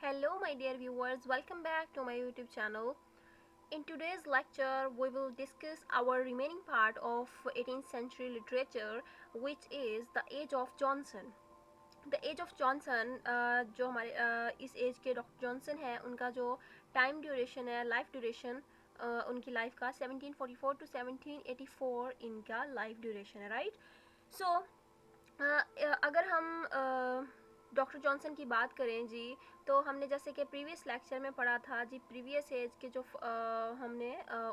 Hello, my dear viewers, welcome back to my YouTube channel. In today's lecture, we will discuss our remaining part of 18th century literature, which is the Age of Johnson. The age of Johnson जो हमारे इस as के doctor Johnson है, उनका जो time duration है, life duration उनकी life का 1744 टू 1784 इनका लाइफ ड्यूरेशन है, राइट। सो अगर हम डॉक्टर जॉनसन की बात करें जी, तो हमने जैसे कि प्रीवियस लेक्चर में पढ़ा था जी, प्रीवियस एज के जो हमने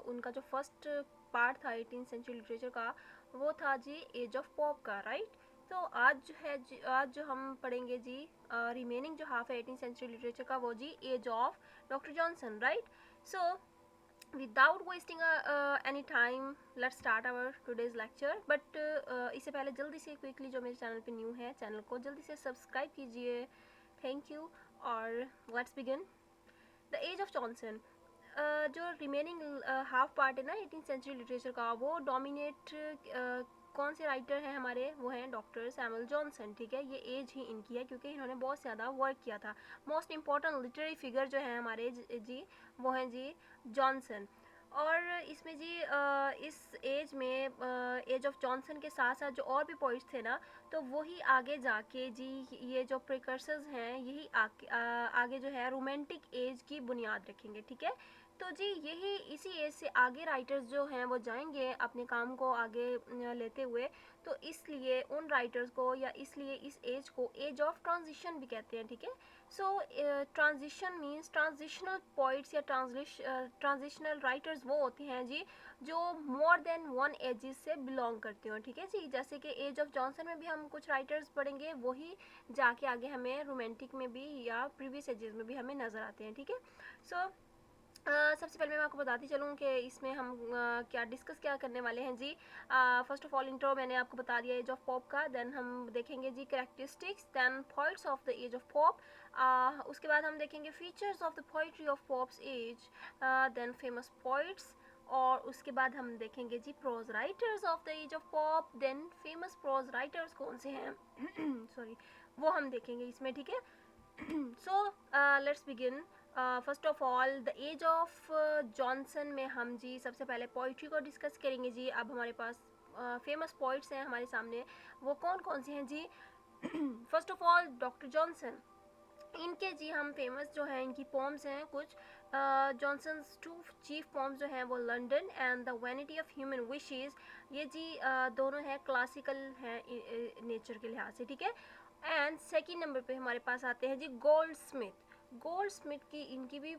उनका जो फर्स्ट पार्ट था 18th सेंचुरी लिटरेचर का, वो था जी एज ऑफ पॉप का, राइट। तो आज जो है जी, आज जो हम पढ़ेंगे जी रिमेनिंग जो हाफ है 18th सेंचुरी लिटरेचर का, वो जी age of doctor Johnson, right. So without wasting any time, let's start our today's lecture. but इससे पहले जल्दी से क्विकली जो मेरे चैनल पे न्यू है, चैनल को जल्दी से सब्सक्राइब कीजिए, थैंक यू। और let's begin the age of Johnson. जो रिमेनिंग हाफ पार्ट है ना 18th सेंचुरी लिटरेचर का, वो डोमिनेट कौन से राइटर हैं हमारे, वो हैं डॉक्टर सैमुअल जॉनसन, ठीक है। ये एज ही इनकी है क्योंकि इन्होंने बहुत ज़्यादा वर्क किया था। मोस्ट इम्पॉर्टेंट लिटरेरी फिगर जो है हमारे जी, वो हैं जी जॉनसन। और इसमें जी इस एज में एज ऑफ जॉनसन के साथ साथ जो और भी पॉइंट्स थे ना, तो वही आगे जाके जी ये जो प्रिकर्सर्स हैं, यही आगे जो है रोमांटिक एज की बुनियाद रखेंगे, ठीक है। तो जी यही इसी एज से आगे राइटर्स जो हैं वो जाएंगे अपने काम को आगे लेते हुए। तो इसलिए उन राइटर्स को, या इसलिए इस एज को एज ऑफ ट्रांजिशन भी कहते हैं, ठीक है। सो ट्रांजिशन मीन्स ट्रांजिशनल पोइट्स या ट्रांजिशनल राइटर्स वो होते हैं जी जो मोर देन वन एजेस से बिलोंग करते हो, ठीक है जी। जैसे कि एज ऑफ जॉनसन में भी हम कुछ राइटर्स पढ़ेंगे, वही जाके आगे हमें रोमांटिक में भी या प्रीवियस एजेस में भी हमें नज़र आते हैं, ठीक है। सो सबसे पहले मैं आपको बताती चलूँ कि इसमें हम क्या डिस्कस क्या करने वाले हैं जी। फर्स्ट ऑफ ऑल इंट्रो मैंने आपको बता दिया एज ऑफ पॉप का, देन हम देखेंगे जी characteristics, then points of the age of Pope. उसके बाद हम देखेंगे features of the poetry of Pope's age, then famous poets. और उसके बाद हम देखेंगे जी prose writers of the age of Pope, then famous prose writers कौन से हैं सॉरी, वो हम देखेंगे इसमें, ठीक है। So let's begin. First of all the age of Johnson में हम जी सबसे पहले पोइट्री को डिस्कस करेंगे जी। अब हमारे पास फेमस पोइट्स हैं हमारे सामने, वो कौन कौन से हैं जी। First of all doctor Johnson, इनके जी हम फेमस जो हैं इनकी पोम्स हैं कुछ। जॉनसन्स टू चीफ पोम्स जो हैं वो London and the vanity of human wishes, ये जी दोनों हैं क्लासिकल हैं नेचर के लिहाज से, ठीक है। एंड सेकेंड नंबर पे हमारे पास आते हैं जी गोल्ड स्मिथ। गोल्ड स्मिथ की इनकी भी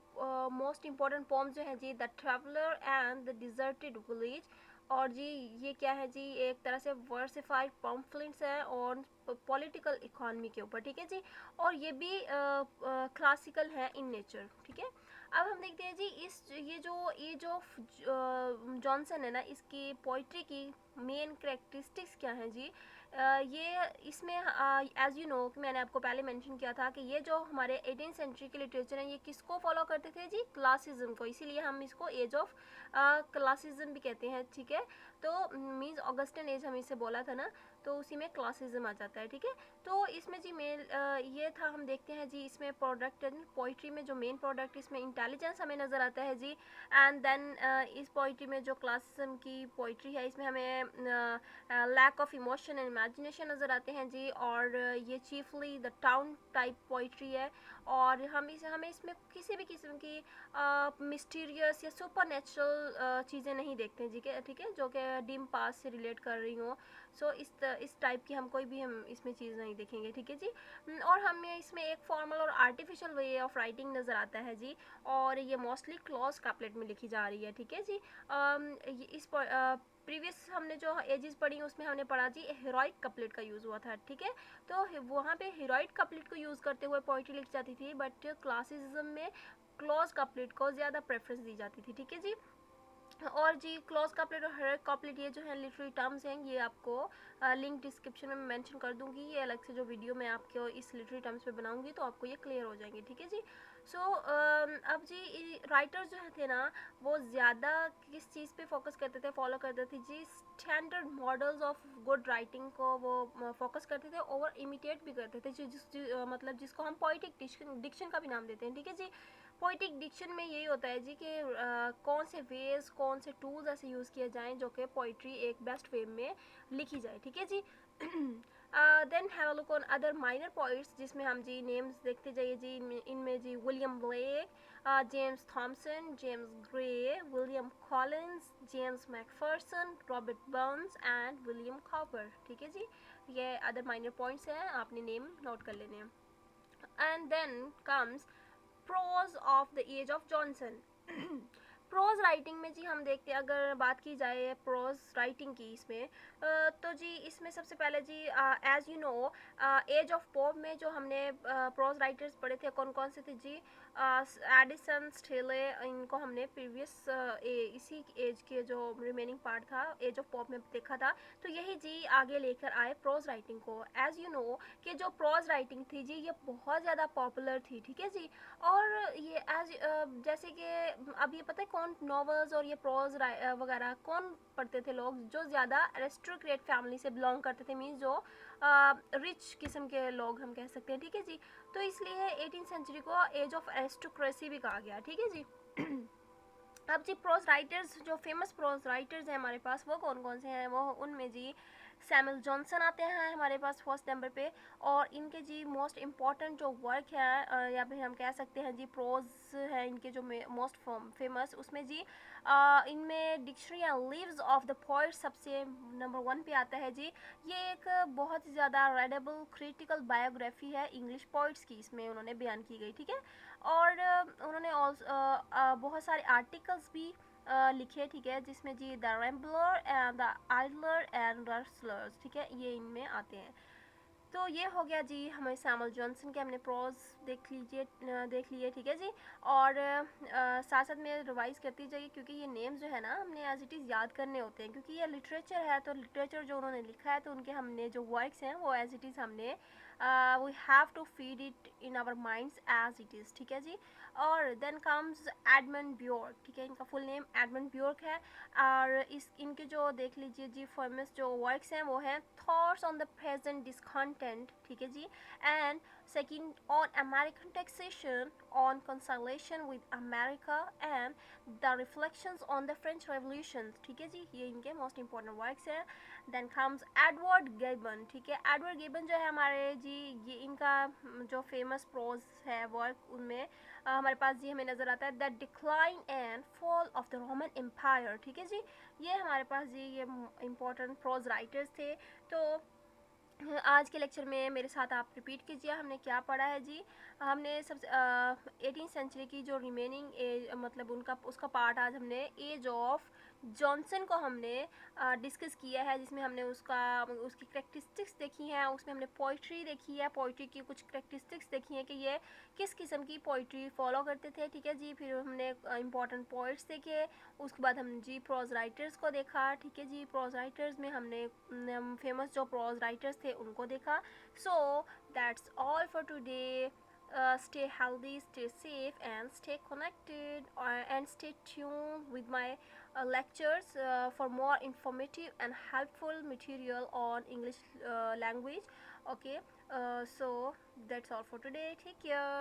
मोस्ट इम्पॉर्टेंट पोम्स जो हैं जी the traveller and the deserted village. और जी ये क्या है जी, एक तरह से वर्सिफाइड पम्फलेट्स हैं और पॉलिटिकल इकोनॉमी के ऊपर, ठीक है जी। और ये भी क्लासिकल है इन नेचर, ठीक है। अब हम देखते हैं जी इस ये जो एज ऑफ जॉनसन है ना, इसकी पोइट्री की मेन करेक्टरिस्टिक्स क्या हैं जी। ये इसमें एज यू नो कि मैंने आपको पहले मेंशन किया था कि ये जो हमारे 18th सेंचुरी के लिटरेचर हैं, ये किसको फॉलो करते थे जी, क्लासिज्म को, इसीलिए हम इसको एज ऑफ क्लासिज्म भी कहते हैं, ठीक है। तो मीन्स ऑगस्टन एज हम इसे बोला था ना, तो उसी में क्लासिज्म आ जाता है, ठीक है। तो इसमें जी मेन ये था, हम देखते हैं जी इसमें प्रोडक्ट पोइट्री में जो मेन प्रोडक्ट इसमें इंटेलिजेंस हमें नज़र आता है जी। एंड देन इस पोइट्री में जो क्लासिज्म की पोइट्री है, इसमें हमें lack of emotion and imagination नज़र आते हैं जी। और ये chiefly the town type poetry है, और हमें इसमें किसी भी किस्म की मिस्टीरियस या सुपर नेचुरल चीज़ें नहीं देखते हैं जी के, ठीक है, जो कि डिम पास से रिलेट कर रही हूँ। सो इस टाइप की हम कोई भी हम इसमें चीज़ नहीं देखेंगे, ठीक है जी। और हमें इसमें एक फॉर्मल और आर्टिफिशियल वे ऑफ राइटिंग नज़र आता है जी, और ये मोस्टली क्लॉज काप्लेट में लिखी जा रही है, ठीक है जी। इस प्रीवियस हमने जो एजेस पढ़ी उसमें हमने पढ़ा जी हीरोइक कपलेट का यूज़ हुआ था, ठीक है। तो वहाँ पे हीरोइक कपलेट को यूज़ करते हुए पोइट्री लिखी जाती थी, बट क्लासिज्म में क्लॉज कपलेट को ज़्यादा प्रेफरेंस दी जाती थी, ठीक है जी। और जी क्लोज कपलेट और हेयर कपलेट ये जो है लिटरेरी टर्म्स हैं, ये आपको लिंक डिस्क्रिप्शन में मेंशन कर दूंगी। ये अलग से जो वीडियो मैं आपको इस लिटरेरी टर्म्स पे बनाऊंगी तो आपको ये क्लियर हो जाएंगे, ठीक है जी। सो अब जी राइटर्स जो थे ना, वो ज़्यादा किस चीज़ पे फोकस करते थे, फॉलो करते थे जी, standard models of good writing को वो फोकस करते थे, ओवर इमिटेट भी करते थे, मतलब जिसको हम पोइटिक डिक्शन का भी नाम देते हैं, ठीक है जी। पोइटिक डिक्शन में यही होता है जी कि कौन से वेज, कौन से टूल्स ऐसे यूज़ किए जाएं जो कि पोइट्री एक बेस्ट वे में लिखी जाए, ठीक है जी। Then have a look on other minor poets, जिसमें हम जी नेम्स देखते जाइए जी। इनमें जी William Blake, James Thomson, James Gray, William Collins, James Macpherson, Robert Burns and William Cowper, ठीक है जी। ये अदर माइनर पॉइंट्स हैं, आपने नेम नोट कर लेने हैं। And then comes prose of the age of Johnson. Prose writing में जी हम देखते हैं, अगर बात की जाए प्रोज राइटिंग की इसमें, तो जी इसमें सबसे पहले जी as you know age of Pope में जो हमने प्रोज राइटर्स पढ़े थे कौन कौन से थे जी, एडिसन, स्टेले, इनको हमने प्रीवियस इसी एज के जो रिमेनिंग पार्ट था एज ऑफ पॉप में देखा था। तो यही जी आगे लेकर आए प्रोज राइटिंग को। एज यू नो कि जो प्रोज राइटिंग थी जी ये बहुत ज़्यादा पॉपुलर थी, ठीक है जी। और ये एज जैसे कि अब ये पता है कौन नॉवेल्स और ये प्रोज वगैरह कौन पढ़ते थे लोग, जो ज़्यादा एरिस्टोक्रेट फैमिली से बिलोंग करते थे, मीन्स जो रिच किस्म के लोग हम कह सकते हैं, ठीक है जी। तो इसलिए 18th सेंचुरी को एज ऑफ एरिस्टोक्रेसी भी कहा गया, ठीक है जी। अब जी प्रोज राइटर्स, जो फेमस प्रोज राइटर्स हैं हमारे पास, वो कौन कौन से हैं, वो उनमें जी सैमुअल जॉनसन आते हैं हमारे पास फर्स्ट नंबर पे। और इनके जी मोस्ट इम्पॉर्टेंट जो वर्क है या फिर हम कह सकते हैं जी प्रोज है इनके जो मोस्ट फेमस, उसमें जी इनमें dictionary and lives of the poet सबसे नंबर 1 पे आता है जी। ये एक बहुत ही ज़्यादा रेडेबल क्रिटिकल बायोग्राफी है इंग्लिश पोइट्स की, इसमें उन्होंने बयान की गई, ठीक है। और उन्होंने बहुत सारे आर्टिकल्स भी लिखे, ठीक है, जिसमें जी the Rambler and the Idler and Rasselas, ठीक है, ये इनमें आते हैं। तो ये हो गया जी हमें सैमुअल जॉनसन के हमने प्रोज देख लिए, ठीक है जी। और साथ साथ में रिवाइज करती जाइए, क्योंकि ये नेम्स जो है ना हमने एज इट इज़ याद करने होते हैं, क्योंकि ये लिटरेचर है, तो लिटरेचर जो उन्होंने लिखा है तो उनके हमने जो वर्क्स हैं वो एज इट इज़ हमने we have to feed it in our minds as it is, ठीक है जी। और देन कम्स एडमंड ब्योर्क, ठीक है, इनका फुल नेम एडमंड ब्योर्क है। और इस इनके जो देख लीजिए जी फेमस जो वर्क्स हैं वो हैं thoughts on the present discontent, ठीक है जी। And second on American taxation, on conciliation with America and the reflections on the French revolution, ठीक है जी, ये इनके मोस्ट इंपॉर्टेंट वर्क्स हैं। देन कम्स एडवर्ड गिबन, ठीक है, एडवर्ड गिबन जो है हमारे जी, ये इनका जो फेमस प्रोज है वर्क, उनमें हमारे पास जी हमें नज़र आता है the decline and fall of the Roman empire, ठीक है जी। ये हमारे पास जी ये इम्पोर्टेंट प्रोज राइटर्स थे। तो आज के लेक्चर में मेरे साथ आप रिपीट कीजिए हमने क्या पढ़ा है जी। हमने सबसे 18th सेंचुरी की जो रिमेनिंग एज, मतलब उनका उसका पार्ट आज हमने एज ऑफ जॉनसन को हमने डिस्कस किया है, जिसमें हमने उसकी करेक्टरिस्टिक्स देखी हैं, उसमें हमने पोइट्री देखी है, पोइट्री की कुछ करेक्टरिस्टिक्स देखी हैं कि ये किस किस्म की पोइट्री फॉलो करते थे, ठीक है जी। फिर हमने इंपॉर्टेंट पोइट्स देखे, उसके बाद हम जी प्रोज राइटर्स को देखा, ठीक है जी। प्रोज राइटर्स में हमने फेमस जो प्रोज राइटर्स थे उनको देखा। So that's all for today. Stay healthy, stay safe, and stay connected, and stay tuned with my lectures for more informative and helpful material on English language. Okay, so that's all for today. Take care.